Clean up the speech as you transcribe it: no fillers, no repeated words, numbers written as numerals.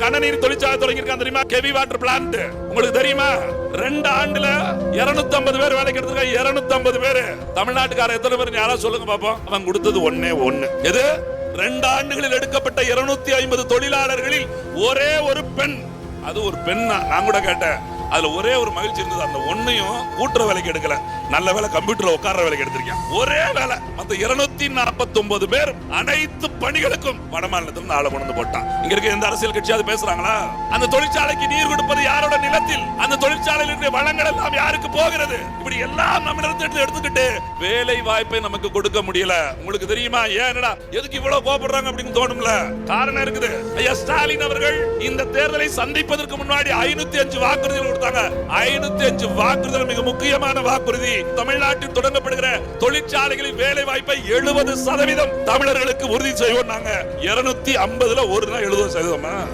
கனநீர் தொழிற்சாலை தொடங்கியிருக்காங்க தெரியுமா? Heavy water plant உங்களுக்கு தெரியுமா? 2 ஆண்டுல 250 பேர் வேலைக்கு எடுத்துருக்காங்க. 250 பேர். தமிழ்நாட்டுக்கார எத்தனை பேர் யாராவது சொல்லுங்க பாப்போம். அவன் கொடுத்தது ஒண்ணே ஒண்ணு. எது? 2 ஆண்டுகளில் எடுக்கப்பட்ட 250 தொழிலாளர்களில் ஒரே ஒரு பெண். அது ஒரு பெண். நான் கூட கேட்டேன். அதுல ஒரே ஒரு மகிழ்ச்சி இருந்தது. அந்த ஒன்னையும் கூட்டுற வேலைக்கு எடுக்கல. நல்ல வேலை கம்ப்யூட்டர்ல உட்கார்ற வேலைக்கு எடுத்திருக்கேன். ஒரே வேலை. மத்த 249 பேர் அனைத்து பணிகளுக்கும் வடமாநிலத்திலிருந்து ஆளை கொண்டு போட்டான். இங்க இருக்க எந்த அரசியல் கட்சியாவது பேசுறாங்களா? அந்த தொழிற்சாலைக்கு நீர் கொடுப்பது யாரோட நிலத்தில்? அந்த தொழிற்சாலையில் இருக்கிற வளங்கள் எல்லாம் யாருக்கு போகிறது? இப்படி எல்லாம் நம்ம எடுத்துக்கிட்டு வேலை வாய்ப்பை நமக்கு கொடுக்க முடியல. உங்களுக்கு தெரியுமா? ஏன்டா எதுக்கு இவ்வளவு கோபப்படுறாங்க அப்படின்னு தோணும்ல. காரணம் இருக்குது. ஐயா ஸ்டாலின் அவர்கள் இந்த தேர்தலை சந்திப்பதற்கு முன்னாடி 505 வாக்குறுதிகள் கொடுத்தாங்க. 505 வாக்குறுதிகள் மிக முக்கியமான வாக்குறுதி. தமிழ்நாட்டில் தொடங்கப்படுகிற தொழிற்சாலைகளில் வேலை வாய்ப்பை 70% தமிழர்களுக்கு உறுதி செய்வோம். நாங்க 250ல 70%.